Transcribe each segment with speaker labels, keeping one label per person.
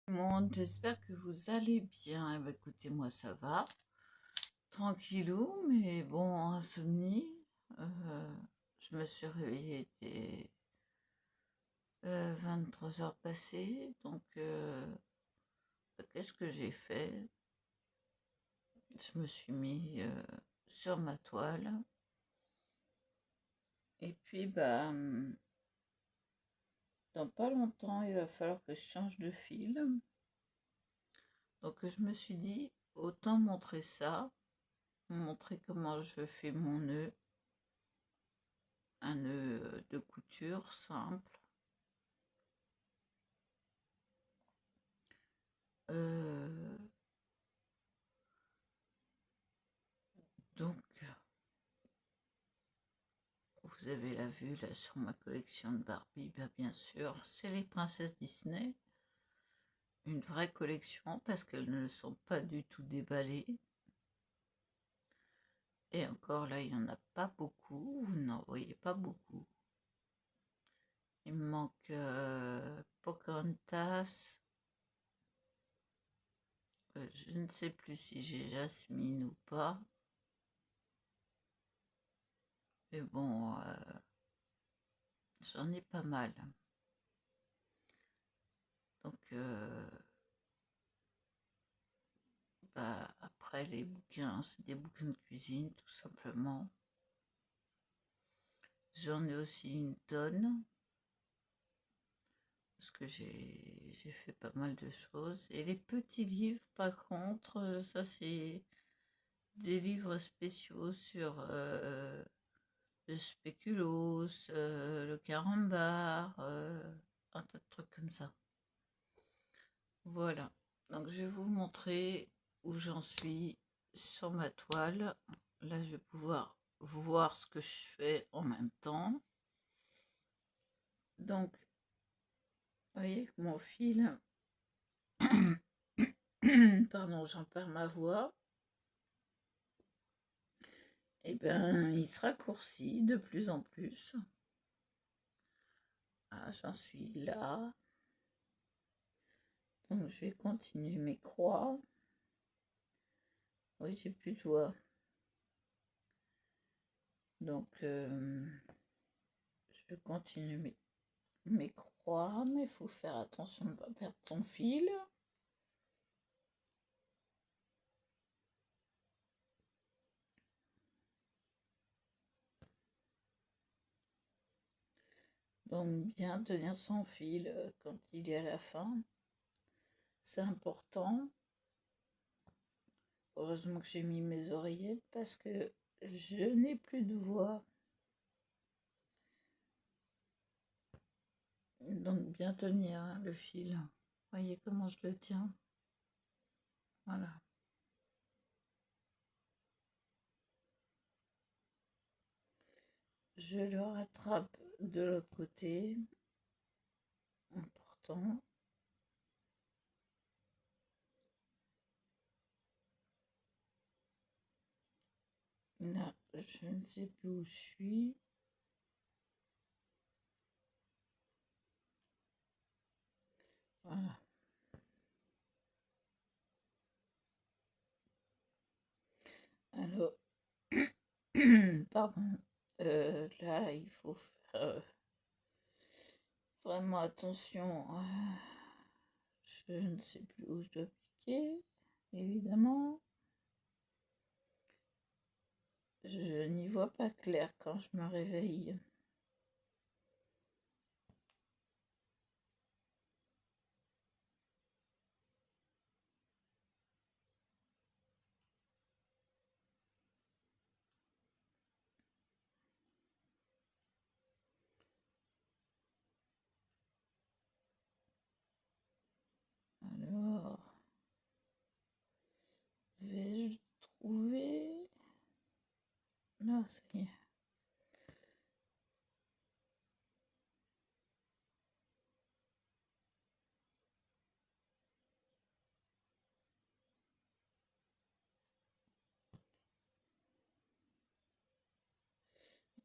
Speaker 1: Tout le monde, j'espère que vous allez bien. Eh ben, écoutez, moi ça va, tranquillou, mais bon, insomnie. Je me suis réveillée dès 23 heures passées, donc qu'est-ce que j'ai fait? Je me suis mis sur ma toile, et puis bah, dans pas longtemps, il va falloir que je change de fil. Donc je me suis dit, autant montrer ça, montrer comment je fais mon nœud. Un nœud de couture simple. Donc, vous avez la vue là sur ma collection de Barbie, bien sûr, c'est les princesses Disney. Une vraie collection parce qu'elles ne sont pas du tout déballées. Et encore là, il n'y en a pas beaucoup, vous n'en voyez pas beaucoup. Il me manque Pocahontas. Je ne sais plus si j'ai Jasmine ou pas. Mais bon, j'en ai pas mal. Donc, bah, après les bouquins, c'est des bouquins de cuisine tout simplement. J'en ai aussi une tonne, parce que j'ai fait pas mal de choses. Et les petits livres, par contre, ça c'est des livres spéciaux sur le spéculoos, le carambar, un tas de trucs comme ça. Voilà, donc je vais vous montrer où j'en suis sur ma toile. Là, je vais pouvoir voir ce que je fais en même temps. Donc, vous voyez que mon fil, pardon, j'en perds ma voix, et ben, il se raccourcit de plus en plus. Ah, j'en suis là. Donc, je vais continuer mes croix. Oui, j'ai plus de voix. Donc, je vais continuer mes croix, mais il faut faire attention de ne pas perdre ton fil. Donc bien tenir son fil quand il est à la fin, c'est important. Heureusement que j'ai mis mes oreillettes parce que je n'ai plus de voix. Donc bien tenir le fil. Voyez comment je le tiens. Voilà. Je le rattrape de l'autre côté. Important. Là, je ne sais plus où je suis. Voilà. Alors, pardon. Là, il faut faire vraiment attention. Je ne sais plus où je dois piquer, évidemment. Je n'y vois pas clair quand je me réveille. Alors, vais-je trouver? Là, ça y est.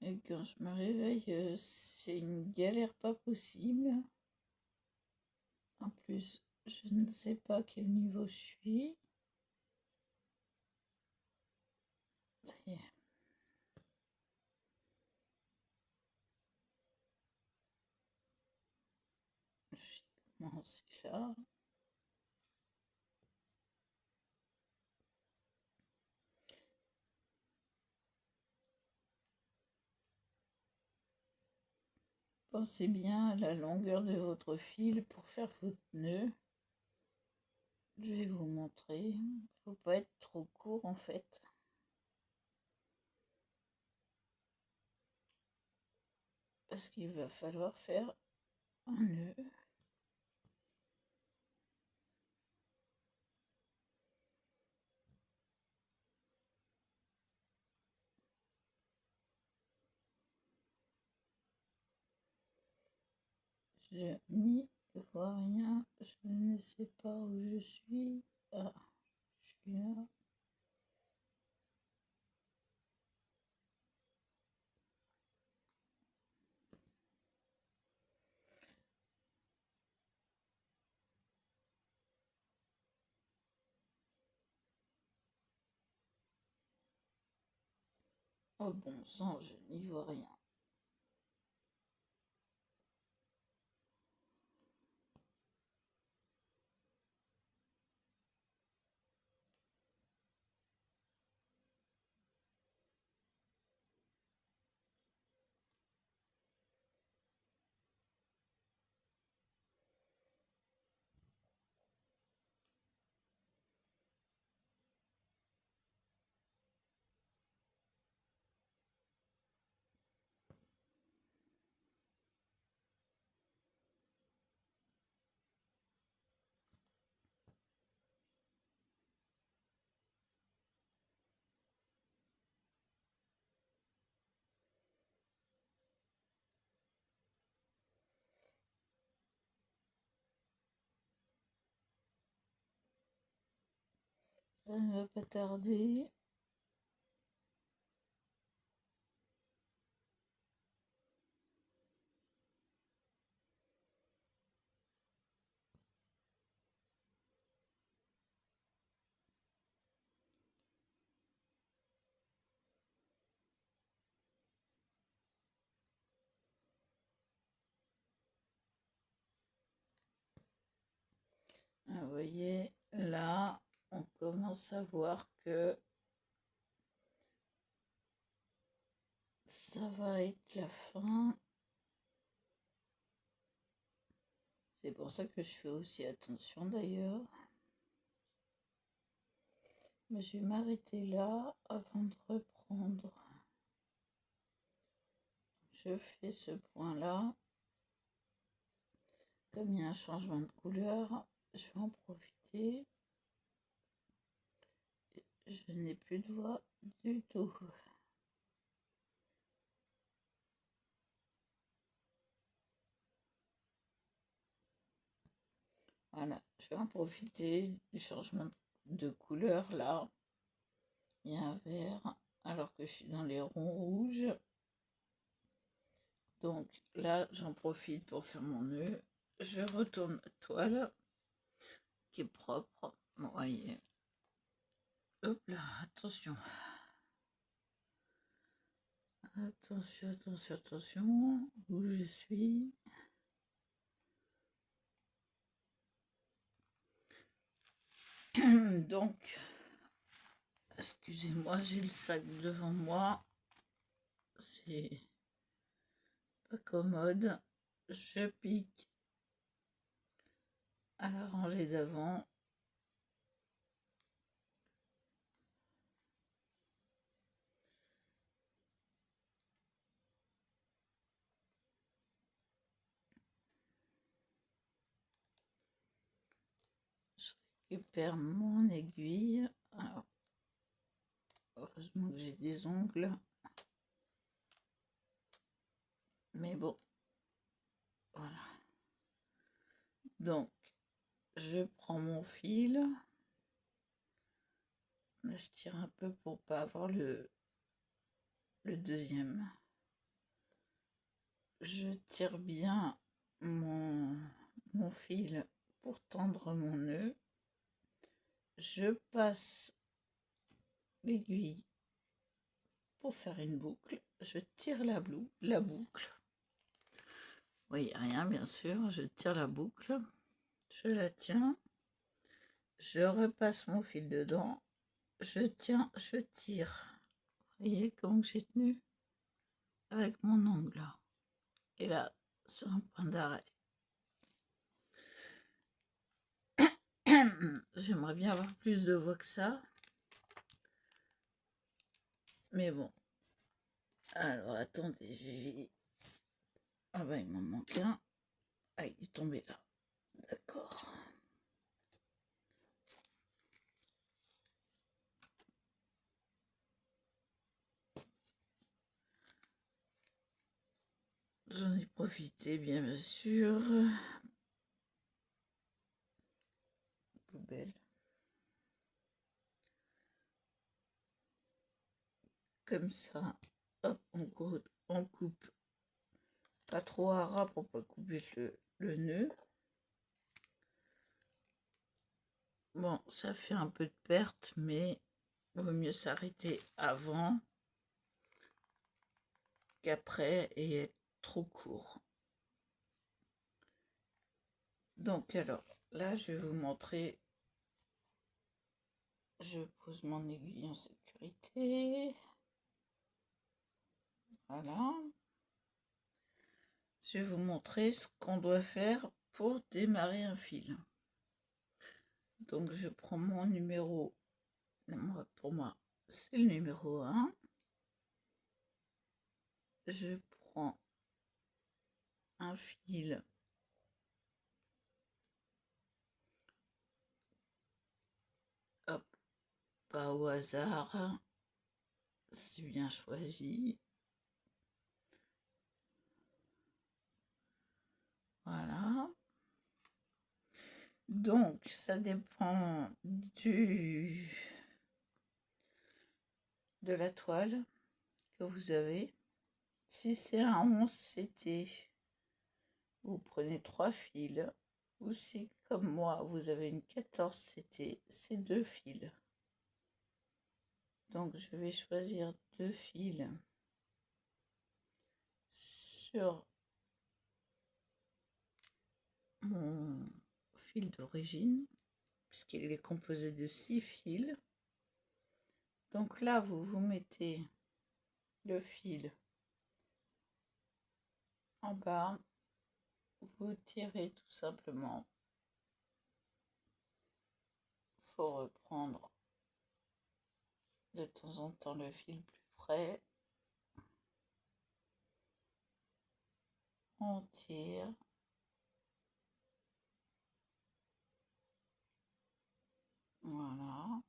Speaker 1: Et quand je me réveille, c'est une galère pas possible. En plus, Je ne sais pas quel niveau je suis. Ça y est. J'ai commencé là. Pensez bien à la longueur de votre fil pour faire votre nœud. Je vais vous montrer. Faut pas être trop court en fait. Parce qu'il va falloir faire un nœud. Je n'y vois rien. Je ne sais pas où je suis. Ah, je suis là. Oh bon sang, je n'y vois rien. Ça ne va pas tarder. Ah, vous voyez, là, on commence à voir que ça va être la fin. C'est pour ça que je fais aussi attention d'ailleurs. Mais je vais m'arrêter là avant de reprendre. Je fais ce point-là. Comme il y a un changement de couleur, je vais en profiter. Je n'ai plus de voix du tout. Voilà, je vais en profiter du changement de couleur là. Il y a un vert alors que je suis dans les ronds rouges. Donc là, j'en profite pour faire mon nœud. Je retourne la toile qui est propre. Vous voyez. Hop là, attention. Attention, attention, attention. Où je suis. Donc, excusez-moi, j'ai le sac devant moi. C'est pas commode. Je pique à la rangée d'avant. Je récupère mon aiguille. Alors, heureusement que j'ai des ongles. Mais bon, voilà. Donc, je prends mon fil. Là, je tire un peu pour pas avoir le deuxième. Je tire bien mon fil pour tendre mon nœud, je passe l'aiguille pour faire une boucle, je tire la boucle. Oui, rien bien sûr, je tire la boucle, je la tiens, je repasse mon fil dedans, je tiens, je tire. Vous voyez comment j'ai tenu avec mon ongle. Et là, c'est un point d'arrêt. J'aimerais bien avoir plus de voix que ça. Mais bon. Alors, attendez, j'ai... Ah bah, il m'en manque un. Ah, il est tombé là. D'accord. J'en ai profité, bien sûr. Poubelle. Comme ça. Hop, on coupe. Pas trop à ras pour pas couper le nœud. Bon, ça fait un peu de perte, mais il vaut mieux s'arrêter avant qu'après et être trop court. Donc alors, là, je vais vous montrer. Je pose mon aiguille en sécurité. Voilà. Je vais vous montrer ce qu'on doit faire pour démarrer un fil. Donc, je prends mon numéro. Pour moi, c'est le numéro 1. Je prends un fil hop, pas au hasard, c'est bien choisi. Voilà. Donc, ça dépend de la toile que vous avez. Si c'est un 11 CT, vous prenez 3 fils. Ou si, comme moi, vous avez une 14 CT, c'est 2 fils. Donc, je vais choisir 2 fils sur mon fil d'origine, puisqu'il est composé de 6 fils. Donc là, vous mettez le fil en bas, vous tirez tout simplement. Il faut reprendre de temps en temps le fil plus près. On tire. Voilà.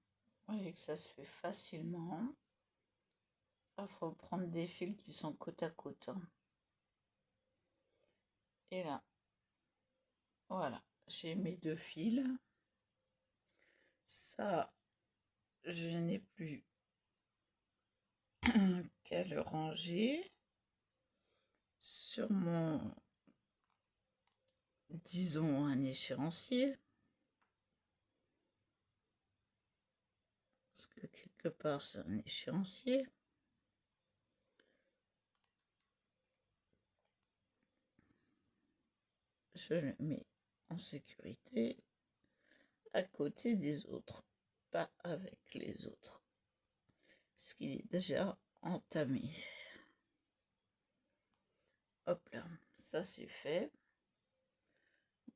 Speaker 1: Vous voyez que ça se fait facilement. Il faut prendre des fils qui sont côte à côte. Et là, voilà, j'ai mes 2 fils. Ça, je n'ai plus qu'à le ranger sur mon, disons, un échéancier. Parce que quelque part, c'est un échéancier. Je le mets en sécurité à côté des autres, pas avec les autres, puisqu'il est déjà entamé. Hop là, ça c'est fait.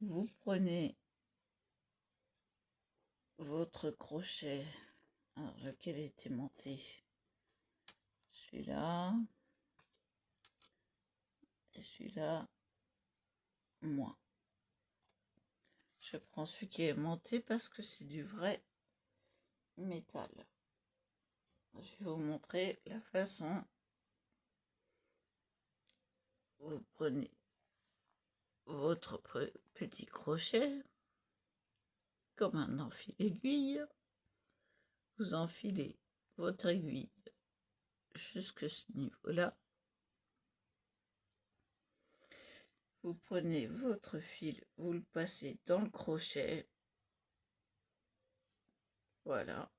Speaker 1: Vous prenez votre crochet, alors lequel était monté, celui-là, et celui-là, moins. Je prends celui qui est monté parce que c'est du vrai métal. Je vais vous montrer la façon. Vous prenez votre petit crochet comme un enfil aiguille, vous enfilez votre aiguille jusque ce niveau là, vous prenez votre fil, vous le passez dans le crochet. Voilà.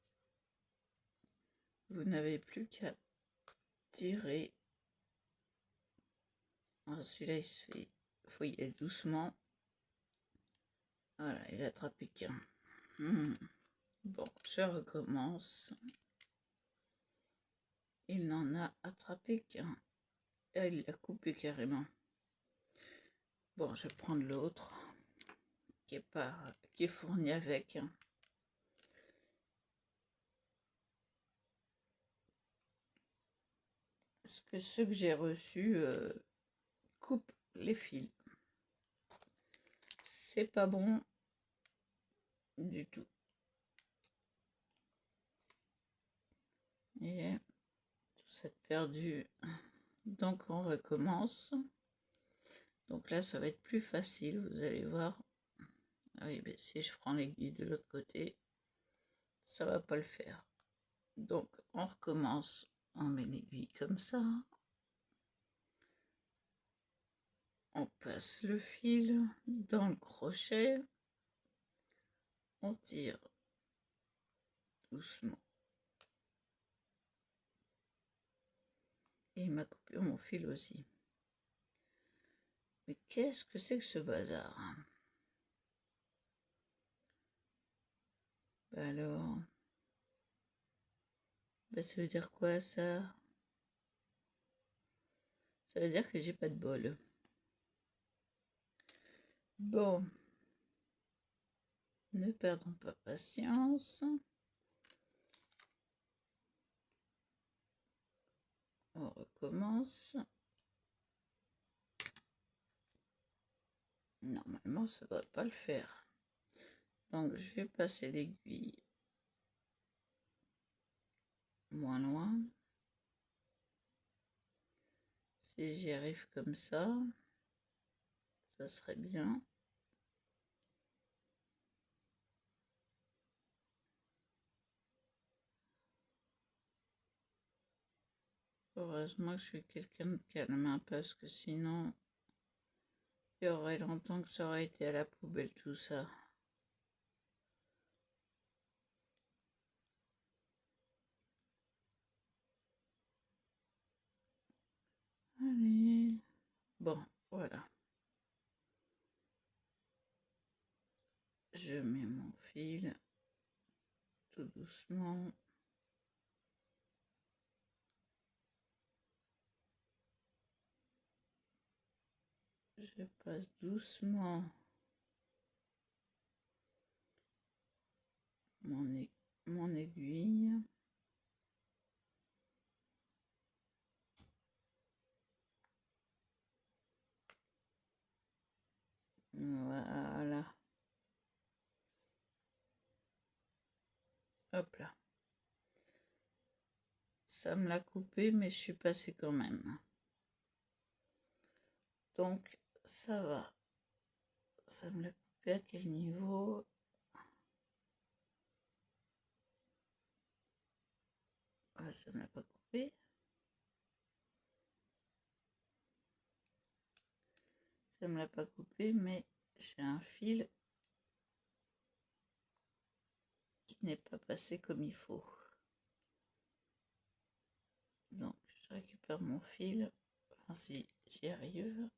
Speaker 1: Vous n'avez plus qu'à tirer. Celui-là, il se fait, faut y aller doucement. Voilà, il a attrapé qu'un. Bon, je recommence. Il n'en a attrapé qu'un. Et il l'a coupé carrément. Bon, je vais prendre l'autre qui est fourni avec. Parce que ceux que j'ai reçus coupent les fils. C'est pas bon du tout. Et tout ça perdu. Donc on recommence. Donc là ça va être plus facile, vous allez voir. Ah oui, mais si je prends l'aiguille de l'autre côté, ça va pas le faire. Donc on recommence, on met l'aiguille comme ça. On passe le fil dans le crochet. On tire doucement. Et il m'a coupé mon fil aussi. Mais qu'est-ce que c'est que ce bazar? Bah alors, bah ça veut dire quoi ça? Ça veut dire que j'ai pas de bol. Bon, ne perdons pas patience. On recommence. Normalement, ça ne devrait pas le faire. Donc, je vais passer l'aiguille moins loin. Si j'y arrive comme ça serait bien. Heureusement que je suis quelqu'un de calme, hein, parce que sinon, il y aurait longtemps que ça aurait été à la poubelle tout ça. Allez. Bon, voilà. Je mets mon fil tout doucement. Je passe doucement mon aiguille. Voilà. Hop là. Ça me l'a coupé, mais je suis passée quand même. Donc, ça va. Ça me l'a coupé à quel niveau? Ah, ça me l'a pas coupé. Ça me l'a pas coupé, mais j'ai un fil qui n'est pas passé comme il faut. Donc, je récupère mon fil. Enfin, si j'y arrive.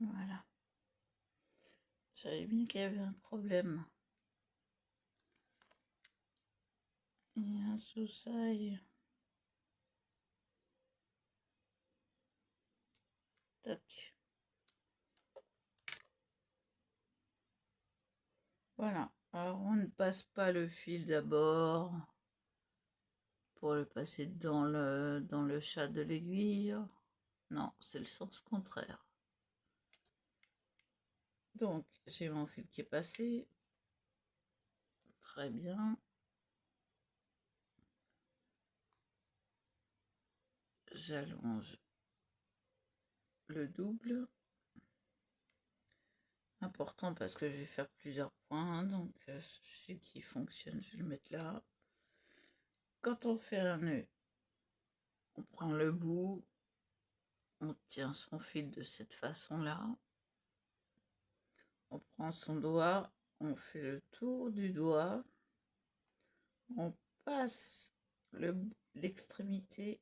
Speaker 1: Voilà. Je savais bien qu'il y avait un problème. Il y a un sous-sail. Tac. Voilà. Alors, on ne passe pas le fil d'abord pour le passer dans le chat de l'aiguille. Non, c'est le sens contraire. Donc, j'ai mon fil qui est passé. Très bien. j'allonge le double. Important parce que je vais faire plusieurs points, donc celui qui fonctionne, je vais le mettre là. Quand on fait un nœud, on prend le bout, on tient son fil de cette façon-là. On prend son doigt, on fait le tour du doigt, on passe l'extrémité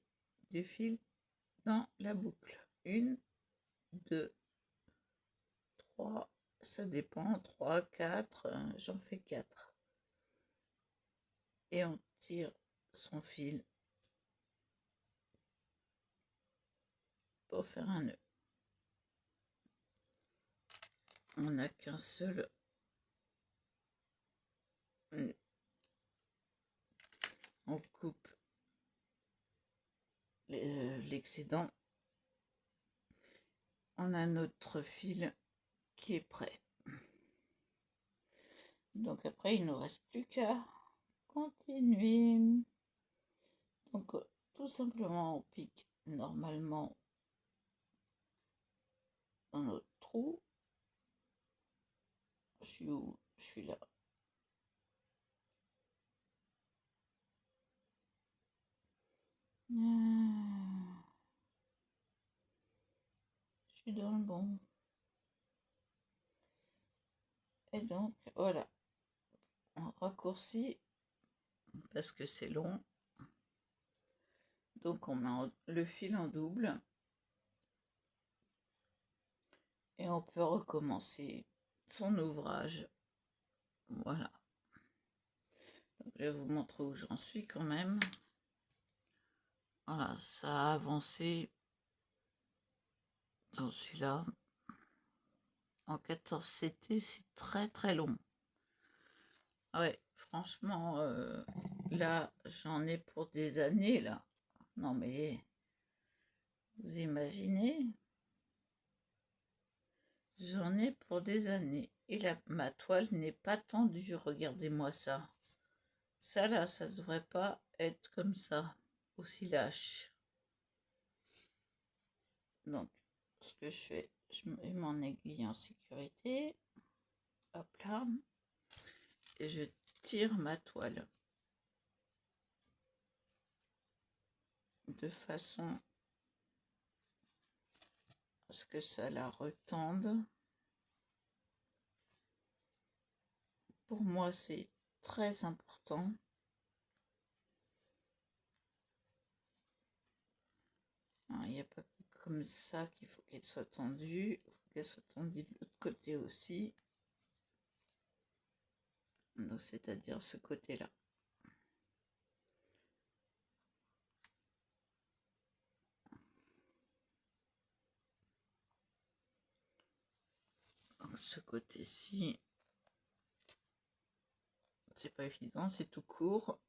Speaker 1: du fil dans la boucle. 1, 2, 3, ça dépend, 3, 4, j'en fais 4. Et on tire son fil pour faire un nœud. On n'a qu'un seul nœud. On coupe l'excédent. On a notre fil qui est prêt. Donc après, il ne nous reste plus qu'à continuer. Donc tout simplement, on pique normalement dans notre trou. Je suis où? Je suis là. Je suis dans le bon. Et donc, voilà. On raccourcit parce que c'est long. Donc, on met le fil en double. Et on peut recommencer son ouvrage. Voilà. Donc, je vais vous montrer où j'en suis quand même. Voilà, ça a avancé. J'en suis là. En 14 CT, c'est très très long. Ouais, franchement, là, j'en ai pour des années, là. Non, mais vous imaginez? J'en ai pour des années. Et ma toile n'est pas tendue, regardez-moi ça. Ça, là, ça devrait pas être comme ça, aussi lâche. Donc, ce que je fais, je mets mon aiguille en sécurité. Hop là. Et je tire ma toile. De façon à ce que ça la retende. Pour moi, c'est très important. Il n'y a pas que comme ça qu'il faut qu'elle soit tendue. Il faut qu'elle soit tendue de l'autre côté aussi. Donc, c'est-à-dire ce côté-là. Ce côté-ci, c'est pas évident, c'est tout court.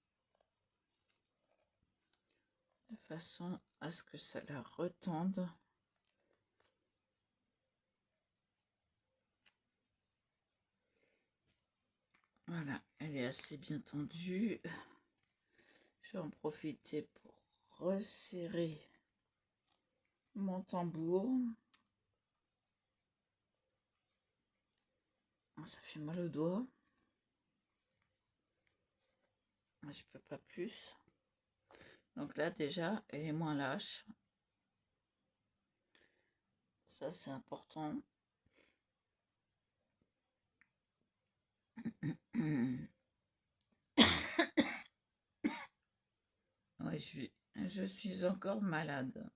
Speaker 1: De façon à ce que ça la retende. Voilà, elle est assez bien tendue. Je vais en profiter pour resserrer mon tambour. Ça fait mal au doigt. Je peux pas plus. Donc là déjà, elle est moins lâche. Ça c'est important. Ouais, je suis encore malade.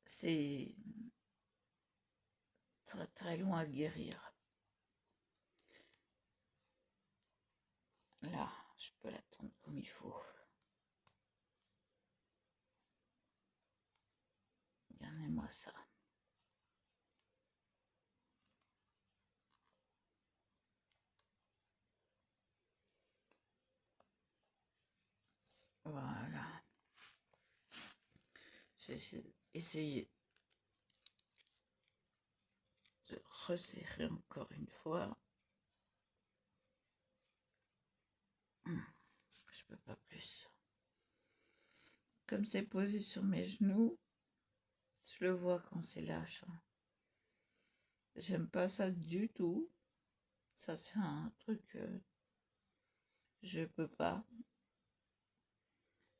Speaker 1: C'est très très long à guérir. Là, je peux l'attendre comme il faut. Regardez-moi ça. Voilà. Je vais essayer de resserrer encore une fois. Je peux pas plus. Comme c'est posé sur mes genoux, je le vois quand c'est lâche. J'aime pas ça du tout. Ça, c'est un truc je peux pas.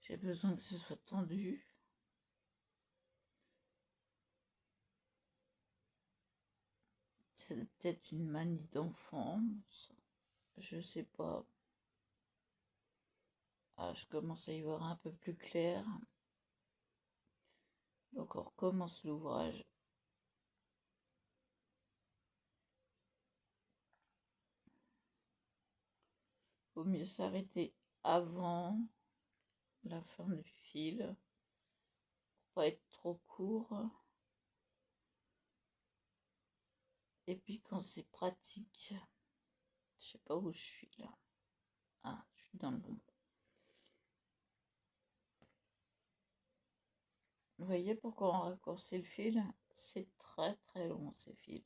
Speaker 1: J'ai besoin que ce soit tendu. C'est peut-être une manie d'enfant. Je sais pas. Ah, je commence à y voir un peu plus clair. Donc on recommence l'ouvrage. Vaut mieux s'arrêter avant la fin du fil, pour pas être trop court. Et puis quand c'est pratique, je sais pas où je suis là. Ah, je suis dans le bon. Vous voyez pourquoi on raccourcit le fil? C'est très très long ces fils.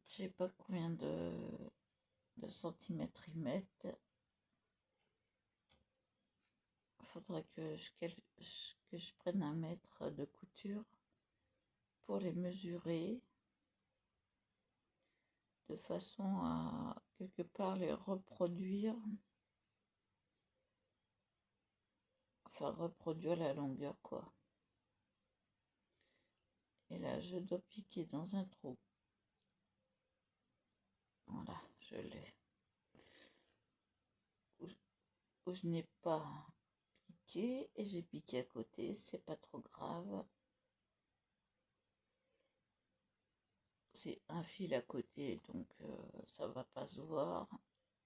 Speaker 1: Je sais pas combien de centimètres ils mettent. Il faudrait que je prenne un mètre de couture pour les mesurer de façon à quelque part les reproduire, enfin reproduire la longueur quoi. Et là je dois piquer dans un trou. Voilà, je l'ai. Où je n'ai pas piqué et j'ai piqué à côté, c'est pas trop grave. C'est un fil à côté, donc ça va pas se voir.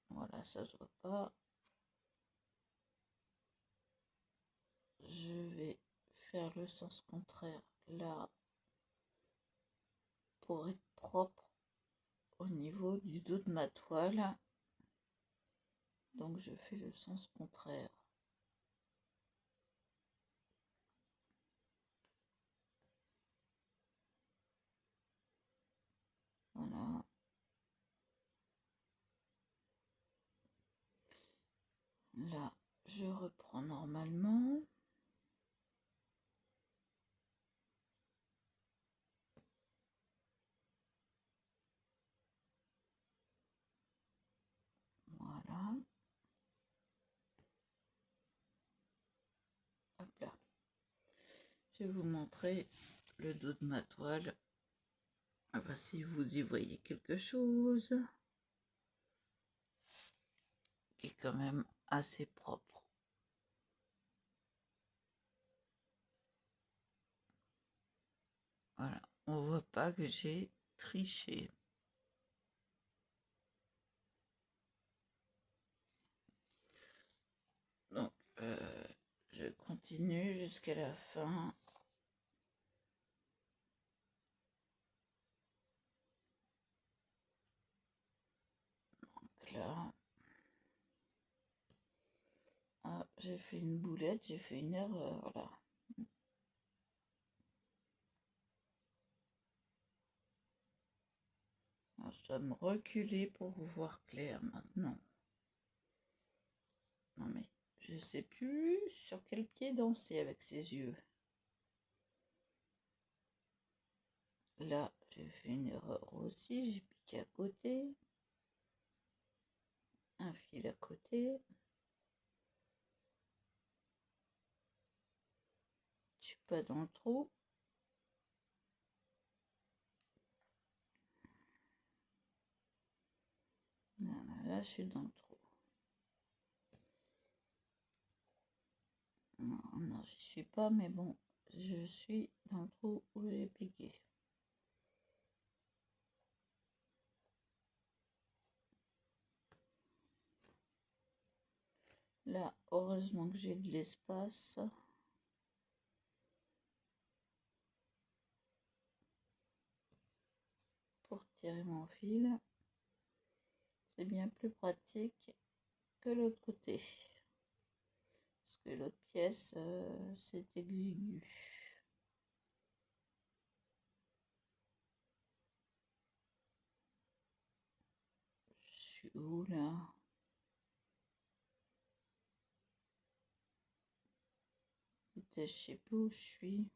Speaker 1: Voilà, ça se voit pas. Je vais faire le sens contraire là pour être propre au niveau du dos de ma toile. Donc je fais le sens contraire. Voilà. Là, je reprends normalement. Voilà. Hop là. Je vais vous montrer le dos de ma toile. Enfin, si vous y voyez quelque chose qui est quand même assez propre. Voilà, on voit pas que j'ai triché. Donc, je continue jusqu'à la fin. Donc là, ah, j'ai fait une boulette, j'ai fait une erreur là. Alors, je dois me reculer pour vous voir clair maintenant. Non mais, je sais plus sur quel pied danser avec ses yeux. Là, j'ai fait une erreur aussi, j'ai piqué à côté. Un fil à côté. Je suis pas dans le trou. Là, je suis dans le trou. Non, non, j'y suis pas, mais bon, je suis dans le trou où j'ai piqué. Là, heureusement que j'ai de l'espace. Pour tirer mon fil. C'est bien plus pratique que l'autre côté. Parce que l'autre pièce, c'est exigu. Je suis où là? j'étais, je sais plus où je suis.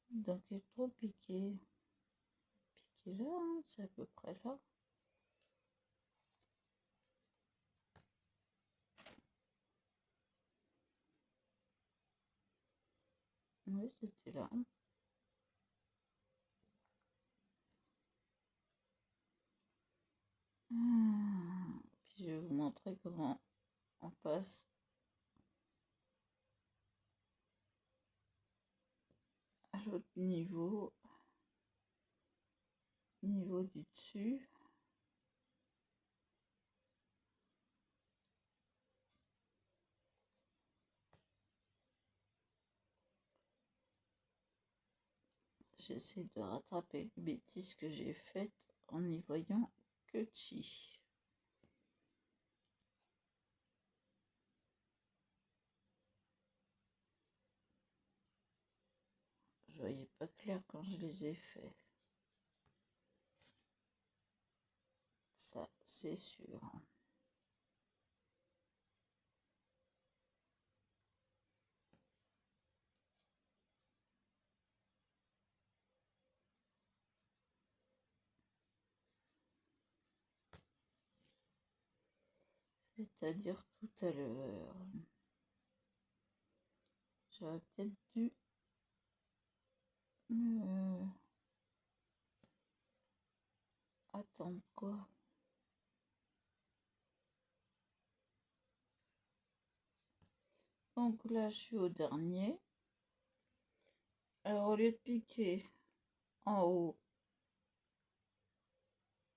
Speaker 1: Donc il est trop piqué. Piqué là, hein, c'est à peu près là. Oui, c'était là. Puis je vais vous montrer comment on passe à l'autre niveau du dessus. J'essaie de rattraper les bêtises que j'ai faites en n'y voyant que chi. Je voyais pas clair quand je les ai faits. Ça, c'est sûr. C'est-à-dire tout à l'heure. J'aurais peut-être dû attendre quoi. Donc là, je suis au dernier. Alors, au lieu de piquer en haut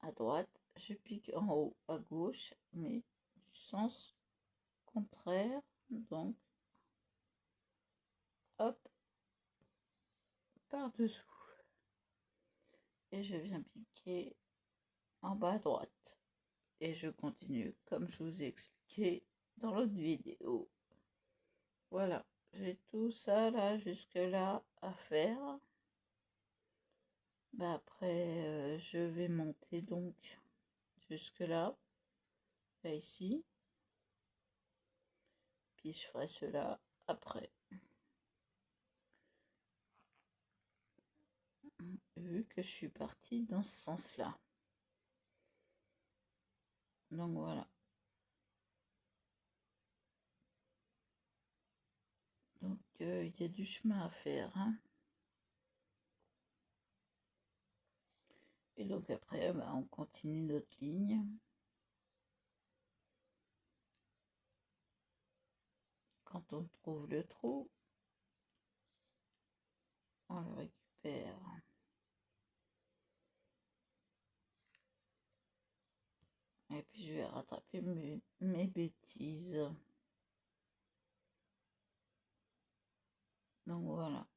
Speaker 1: à droite, je pique en haut à gauche, mais du sens contraire. Donc, hop, par-dessous. Et je viens piquer en bas à droite. Et je continue comme je vous ai expliqué dans l'autre vidéo. Voilà, j'ai tout ça là, jusque là à faire. Bah après, je vais monter donc jusque là, ici. Puis je ferai cela après. Vu que je suis partie dans ce sens-là. Donc voilà. Donc il y a du chemin à faire. Hein. Et donc après, bah, on continue notre ligne. Quand on trouve le trou, on le récupère. Et puis je vais rattraper mes bêtises. Donc voilà.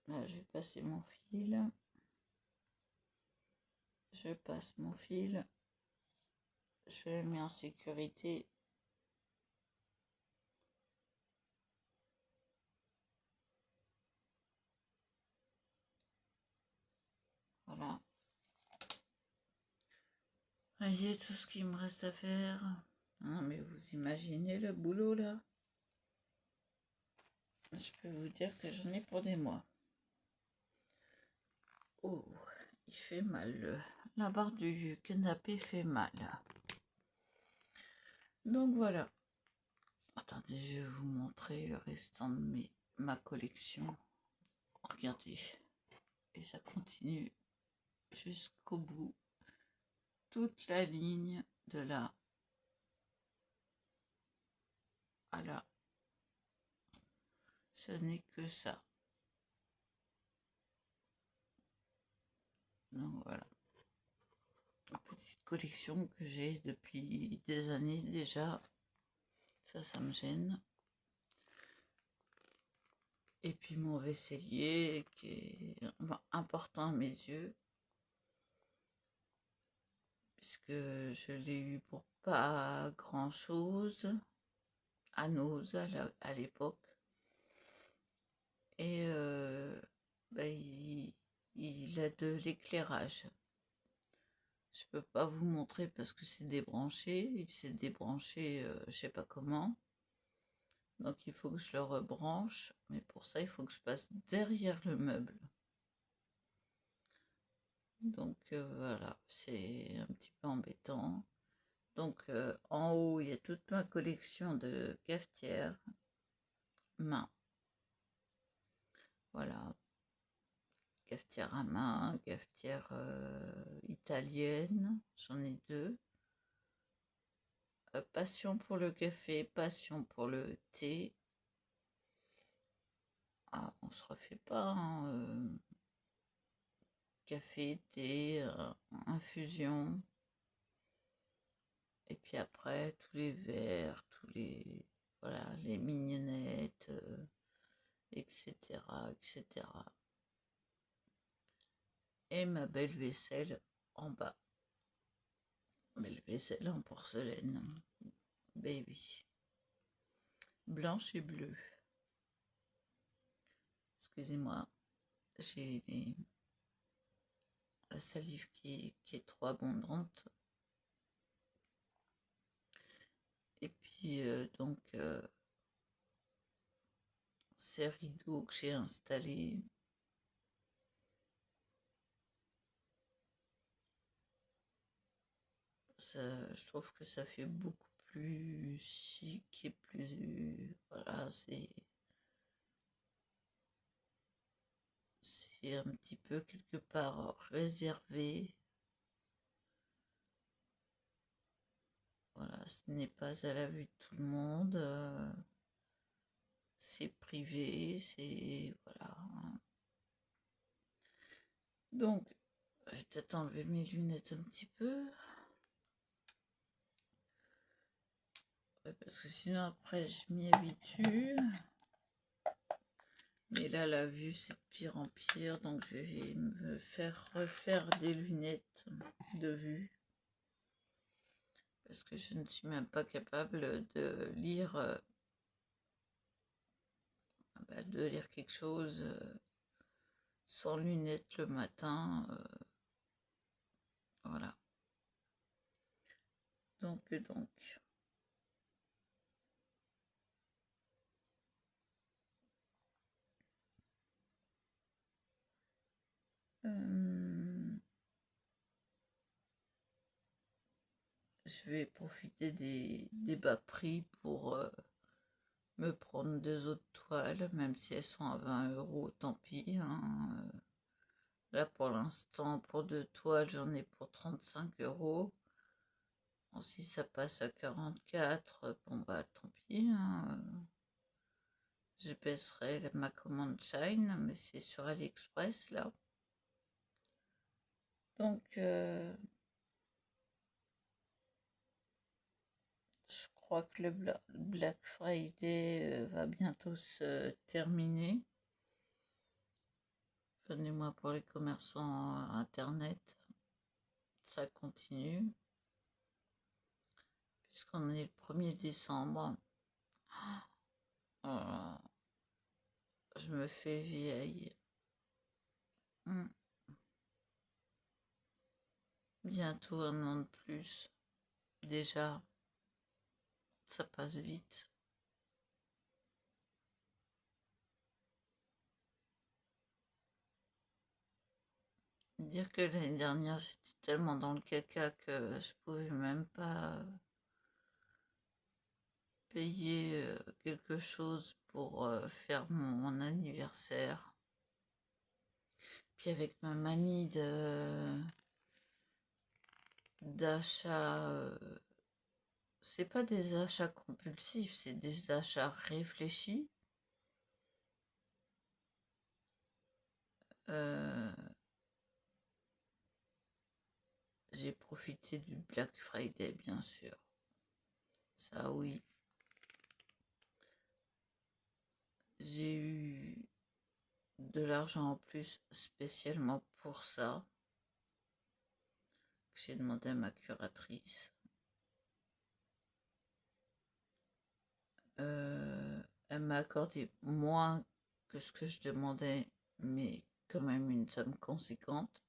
Speaker 1: Là, je vais passer mon fil. Je passe mon fil. Je le mets en sécurité. Voilà. Voyez tout ce qu'il me reste à faire. Non, mais vous imaginez le boulot là? Je peux vous dire que j'en ai pour des mois. Oh, il fait mal. La barre du canapé fait mal. Donc voilà. Attendez, je vais vous montrer le restant de ma collection. Regardez. Et ça continue jusqu'au bout. Toute la ligne de là à là. Ce n'est que ça. Donc voilà. Une petite collection que j'ai depuis des années déjà. Ça me gêne. Et puis mon vaisselier qui est important à mes yeux. Puisque je l'ai eu pour pas grand chose à Nose à l'époque. Et bah, il a de l'éclairage. Je peux pas vous montrer parce que c'est débranché. Il s'est débranché, je sais pas comment. Donc il faut que je le rebranche, mais pour ça il faut que je passe derrière le meuble. Donc voilà, c'est un petit peu embêtant. Donc en haut, il y a toute ma collection de cafetières main. Voilà, cafetière à main, cafetière italienne, j'en ai deux. Passion pour le café, passion pour le thé. Ah, on se refait pas, hein, café, thé, infusion. Et puis après, tous les verres, tous les, voilà, les mignonnettes, etc., etc. Et ma belle vaisselle en bas. Belle vaisselle en porcelaine. Baby. Blanche et bleue. Excusez-moi, j'ai la salive qui est trop abondante. Et puis, donc, ces rideaux que j'ai installés. Ça, je trouve que ça fait beaucoup plus chic et plus... Voilà, c'est un petit peu quelque part réservé. Voilà, ce n'est pas à la vue de tout le monde. C'est privé, c'est... Voilà. Donc, je vais peut-être enlever mes lunettes un petit peu. Ouais, parce que sinon, après, je m'y habitue. Mais là, la vue, c'est de pire en pire. Donc, je vais me faire refaire des lunettes de vue. Parce que je ne suis même pas capable de lire, quelque chose sans lunettes le matin. Voilà. Donc, je vais profiter des bas prix pour me prendre deux autres toiles, même si elles sont à 20 €, tant pis, hein. Là, pour l'instant, pour deux toiles, j'en ai pour 35 €. Bon, si ça passe à 44, bon bah tant pis, hein. Je baisserai ma commande Shine, mais c'est sur AliExpress là. Donc, je crois que le Black Friday va bientôt se terminer. Prenez-moi pour les commerçants internet, ça continue, puisqu'on est le 1er décembre. Oh, je me fais vieille. Bientôt un an de plus. Déjà, ça passe vite. Dire que l'année dernière, j'étais tellement dans le caca que je pouvais même pas payer quelque chose pour faire mon anniversaire. Puis avec ma manie d'achat, c'est pas des achats compulsifs, c'est des achats réfléchis. J'ai profité du Black Friday, bien sûr. Ça, oui. J'ai eu de l'argent en plus spécialement pour ça, que j'ai demandé à ma curatrice. Elle m'a accordé moins que ce que je demandais, mais quand même une somme conséquente.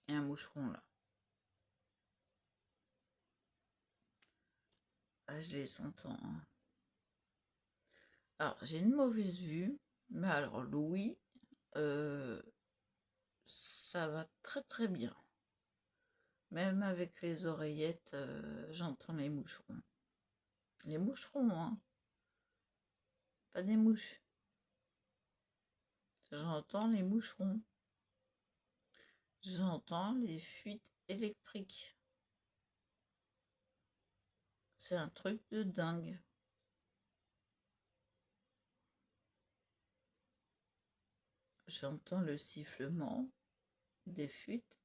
Speaker 1: Et un moucheron là. Ah, je les entends, hein. Alors, j'ai une mauvaise vue, mais alors l'ouïe, ça va très très bien. Même avec les oreillettes, j'entends les moucherons. Les moucherons, hein, pas des mouches. J'entends les moucherons. J'entends les fuites électriques. C'est un truc de dingue. J'entends le sifflement des fuites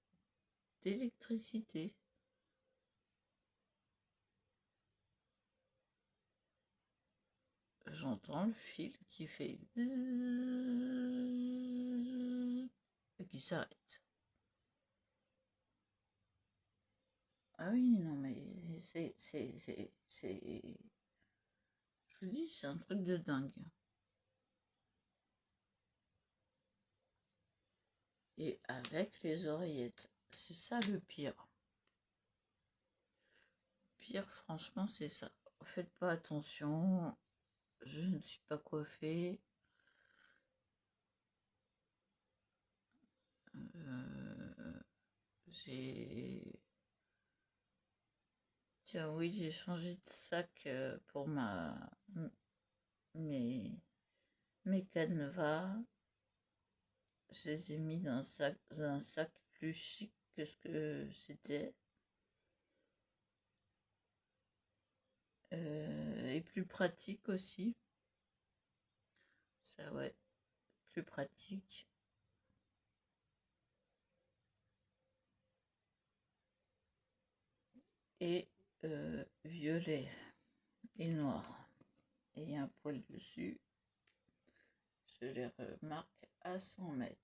Speaker 1: d'électricité. J'entends le fil qui fait et qui s'arrête. Ah oui, non mais je vous dis, c'est un truc de dingue. Et avec les oreillettes, c'est ça le pire. Pire, franchement, c'est ça. Faites pas attention. Je ne suis pas coiffée. J'ai... Tiens, oui, j'ai changé de sac pour mes canevas. Je les ai mis dans un sac plus chic que ce que c'était. Et plus pratique aussi. Ça, ouais, plus pratique. Et violet et noir. Et il y a un poil dessus. Je les remarque à 100 mètres.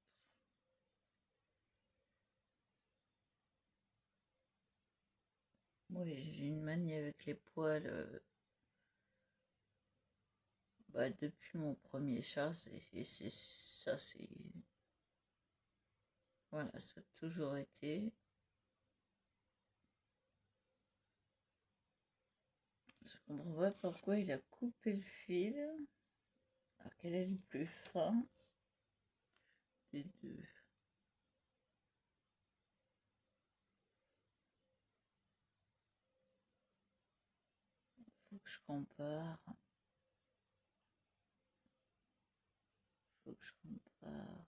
Speaker 1: Oui, j'ai une manie avec les poils. Depuis mon premier chat, ça, c'est... Voilà, ça a toujours été. Je comprends pas pourquoi il a coupé le fil. Alors quel est le plus fin des deux? Faut que je compare. Faut que je compare.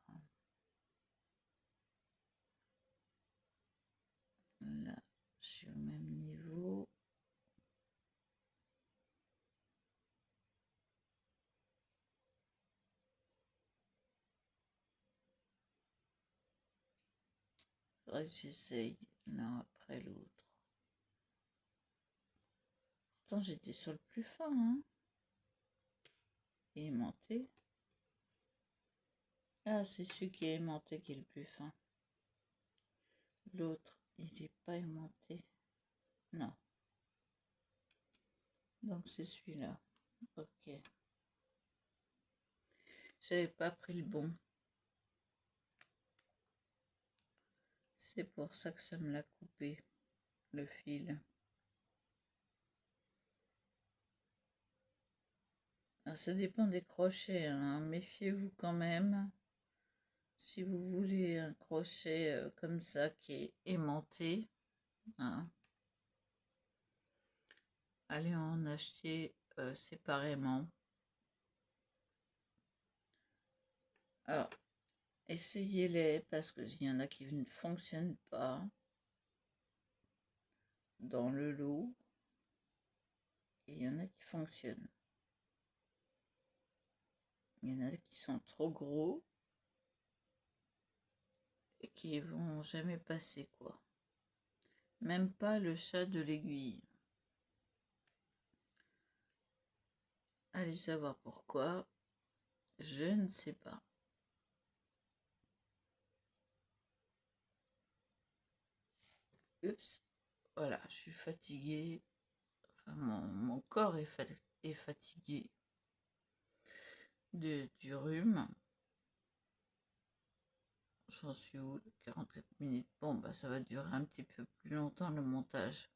Speaker 1: Là, je suis au même niveau. Faudrait que j'essaye l'un après l'autre. Pourtant, j'étais sur le plus fin, hein. Aimanté. Ah, c'est celui qui est aimanté qui est le plus fin. L'autre, il n'est pas aimanté. Non. Donc c'est celui-là. Ok. J'avais pas pris le bon. C'est pour ça que ça me l'a coupé, le fil. Alors, ça dépend des crochets, hein. Méfiez-vous quand même. Si vous voulez un crochet comme ça qui est aimanté, hein, allez en acheter séparément. Alors, essayez-les parce qu'il y en a qui ne fonctionnent pas dans le lot. Et il y en a qui fonctionnent. Il y en a qui sont trop gros et qui vont jamais passer, quoi. Même pas le chat de l'aiguille. Allez savoir pourquoi, je ne sais pas. Oups, voilà, je suis fatiguée. Enfin, mon corps est fatigué du rhume. J'en suis où? 44 minutes. Bon, bah ça va durer un petit peu plus longtemps le montage.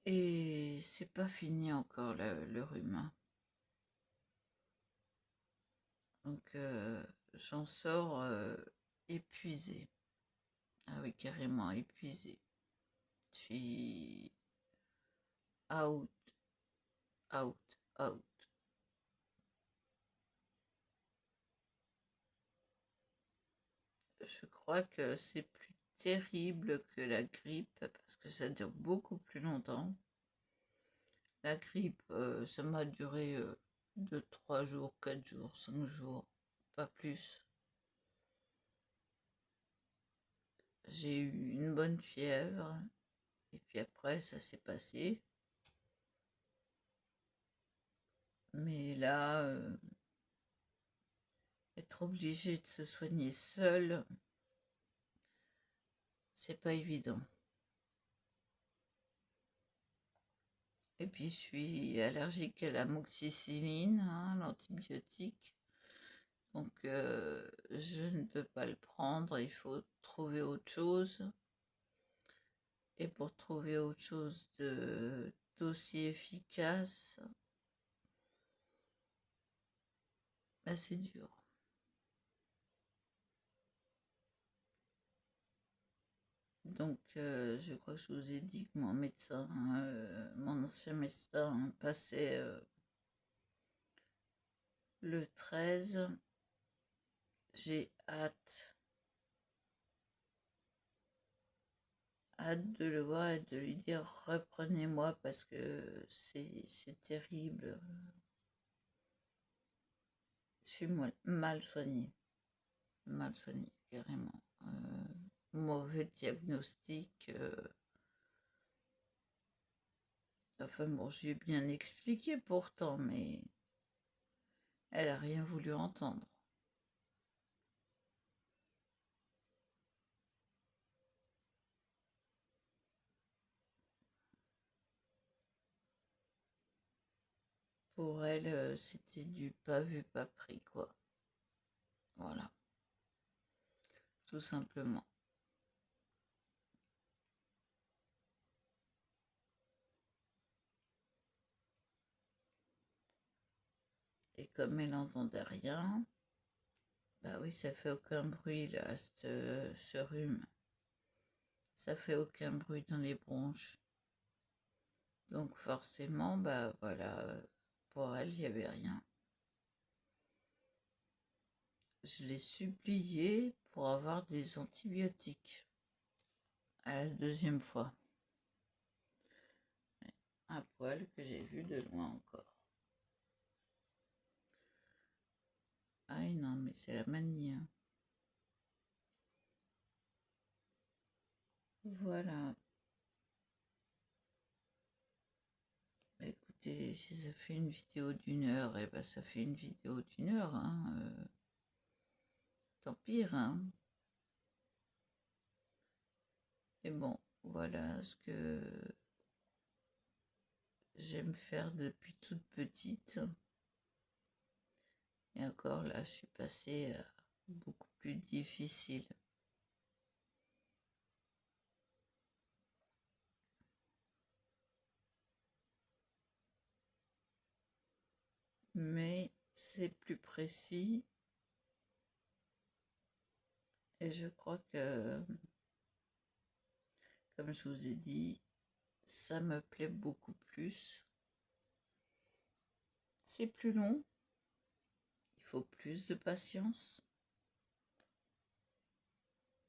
Speaker 1: Et c'est pas fini encore le rhume, hein. Donc j'en sors épuisée. Ah oui, carrément épuisée. Je suis out, out, out. Je crois que c'est plus terrible que la grippe parce que ça dure beaucoup plus longtemps. La grippe, ça m'a duré 2, 3 jours, 4 jours, 5 jours, pas plus. J'ai eu une bonne fièvre et puis après ça s'est passé. Mais là, être obligé de se soigner seul, c'est pas évident. Et puis je suis allergique à l'amoxicilline, hein, l'antibiotique. Donc je ne peux pas le prendre, il faut trouver autre chose. Et pour trouver autre chose d'aussi efficace, bah, c'est dur. Donc je crois que je vous ai dit que mon médecin, mon ancien médecin passait le 13. J'ai hâte de le voir et de lui dire reprenez-moi parce que c'est terrible. Je suis mal soignée carrément. Mauvais diagnostic. Enfin bon, j'ai bien expliqué pourtant, mais elle a rien voulu entendre. Pour elle, c'était du pas vu, pas pris, quoi. Voilà, tout simplement. Et comme elle n'entendait rien, bah oui, ça fait aucun bruit là, ce rhume. Ça fait aucun bruit dans les bronches. Donc forcément, bah voilà, pour elle, il n'y avait rien. Je l'ai supplié pour avoir des antibiotiques à la deuxième fois. Un poil que j'ai vu de loin encore. Ah non, mais c'est la manie, hein. Voilà. Écoutez, si ça fait une vidéo d'1 heure, et ben ça fait une vidéo d'1 heure, hein. Tant pire, hein. Et bon, voilà ce que j'aime faire depuis toute petite. Et encore là, je suis passée à beaucoup plus difficile. Mais c'est plus précis. Et je crois que, comme je vous ai dit, ça me plaît beaucoup plus. C'est plus long. Il faut plus de patience.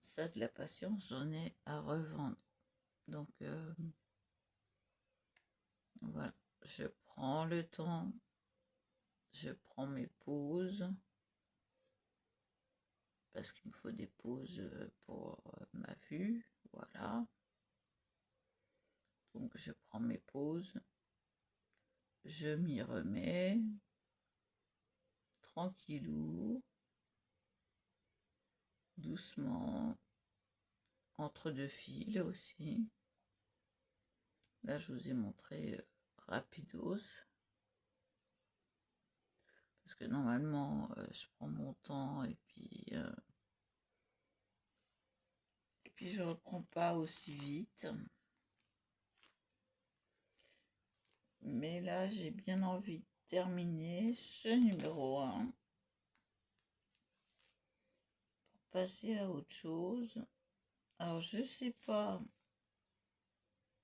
Speaker 1: Ça, de la patience, j'en ai à revendre. Donc, voilà. Je prends le temps. Je prends mes pauses. Parce qu'il me faut des pauses pour ma vue. Voilà. Donc, je prends mes pauses. Je m'y remets. Tranquillou. Doucement. Entre deux fils aussi. Là, je vous ai montré rapidos. Parce que normalement, je prends mon temps et puis je reprends pas aussi vite. Mais là, j'ai bien envie de terminer ce numéro 1 pour passer à autre chose. Alors, je sais pas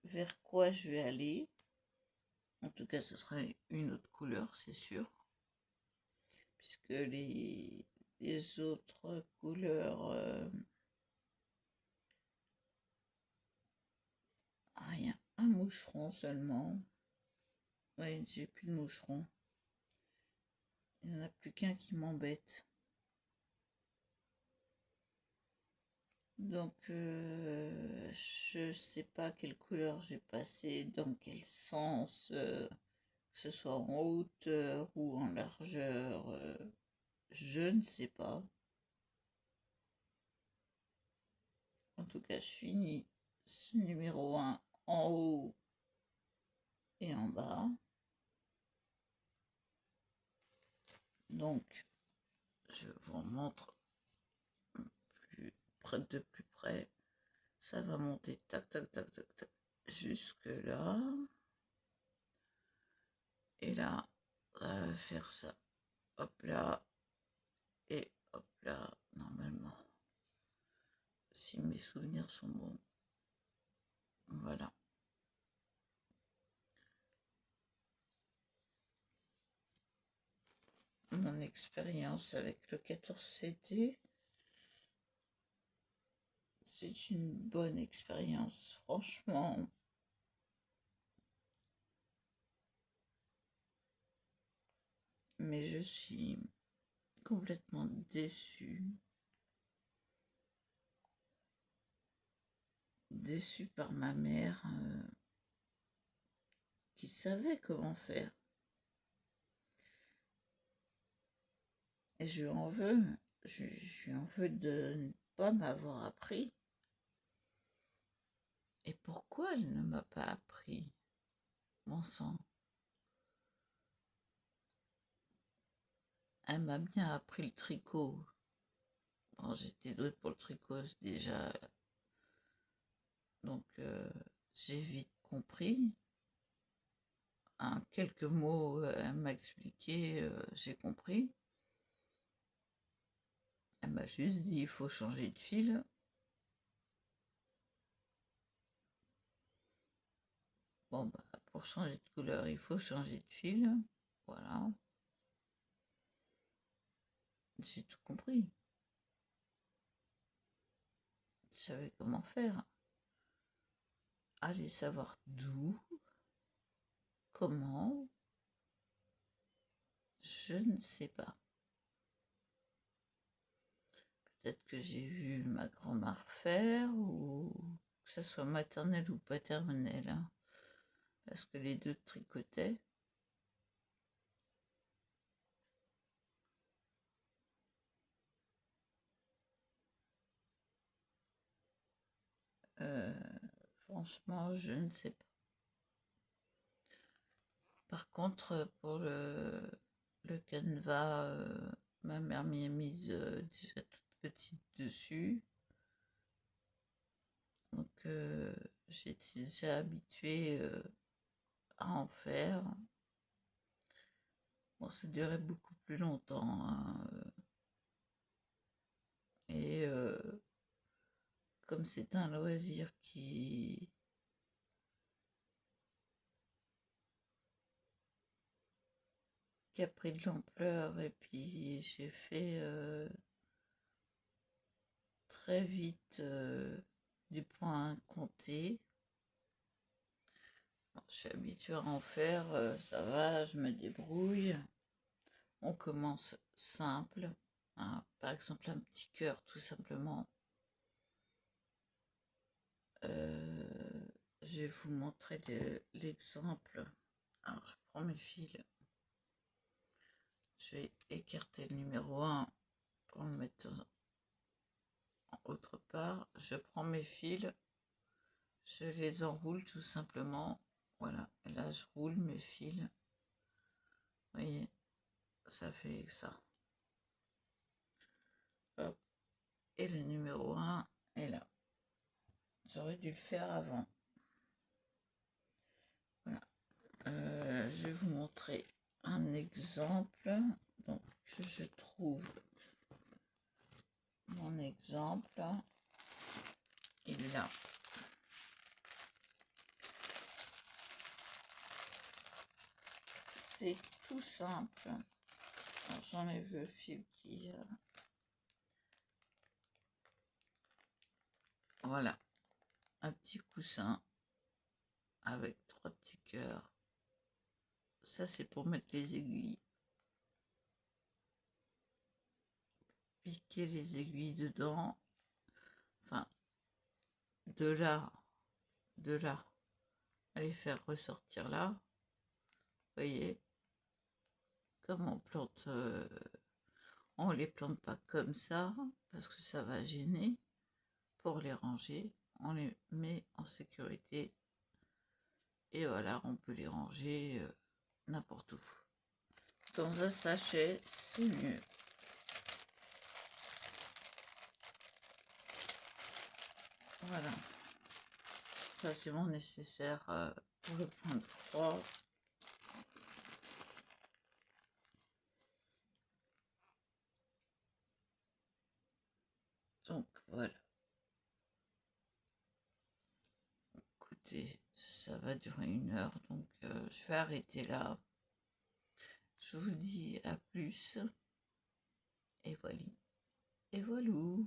Speaker 1: vers quoi je vais aller. En tout cas, ce sera une autre couleur, c'est sûr. Puisque les autres couleurs... rien. Un moucheron seulement. Oui, j'ai plus de moucheron. Il n'y en a plus qu'un qui m'embête. Donc, je sais pas quelle couleur j'ai passé, dans quel sens, que ce soit en hauteur ou en largeur, je ne sais pas. En tout cas, je finis ce numéro 1 en haut et en bas. Donc, je vous montre de plus près. Ça va monter, tac, tac, tac, tac, tac, jusque là. Et là, ça va faire ça. Hop là. Et hop là, normalement. Si mes souvenirs sont bons. Voilà. Mon expérience avec le 14CT, c'est une bonne expérience, franchement. Mais je suis complètement déçue. Déçue par ma mère qui savait comment faire. Et je lui en veux. Je lui en veux de ne pas m'avoir appris. Et pourquoi elle ne m'a pas appris, mon sang? Elle m'a bien appris le tricot. Bon, j'étais douée pour le tricot déjà. Donc, j'ai vite compris. Quelques mots, elle m'a expliqué, j'ai compris. Elle m'a juste dit, il faut changer de fil. Bon, bah, pour changer de couleur, il faut changer de fil. Voilà. J'ai tout compris. Je savais comment faire. Aller savoir d'où, comment, je ne sais pas. Peut-être que j'ai vu ma grand-mère faire, ou que ce soit maternelle ou paternelle, hein, parce que les deux tricotaient. Franchement, je ne sais pas. Par contre, pour le canevas, ma mère m'y a mise déjà toute petite dessus. Donc, j'étais déjà habituée à en faire. Bon, ça durait beaucoup plus longtemps, hein, et comme c'est un loisir qui a pris de l'ampleur, et puis j'ai fait très vite du point compté. Bon, je suis habituée à en faire, ça va, je me débrouille. On commence simple, hein, par exemple un petit cœur tout simplement. Je vais vous montrer l'exemple. Alors je prends mes fils. Je vais écarter le numéro 1 pour le mettre en autre part. Je prends mes fils, je les enroule tout simplement. Voilà, et là je roule mes fils. Vous voyez, ça fait ça. Hop. Et le numéro 1 est là. J'aurais dû le faire avant. Voilà. montrer un exemple. Donc, je trouve mon exemple. Et là, c'est tout simple. J'enlève le fil qui... Voilà, un petit coussin avec 3 petits cœurs. Ça, c'est pour mettre les aiguilles. Piquer les aiguilles dedans. Enfin, de là, à les faire ressortir là. Vous voyez, comme on plante, on les plante pas comme ça, parce que ça va gêner. Pour les ranger, on les met en sécurité. Et voilà, on peut les ranger n'importe où. Dans un sachet, c'est mieux. Voilà. Ça, c'est mon nécessaire pour le point de froid. Donc, voilà. Écoutez, ça va durer 1 heure, donc je vais arrêter là. Je vous dis à plus. Et voilà. Et voilà.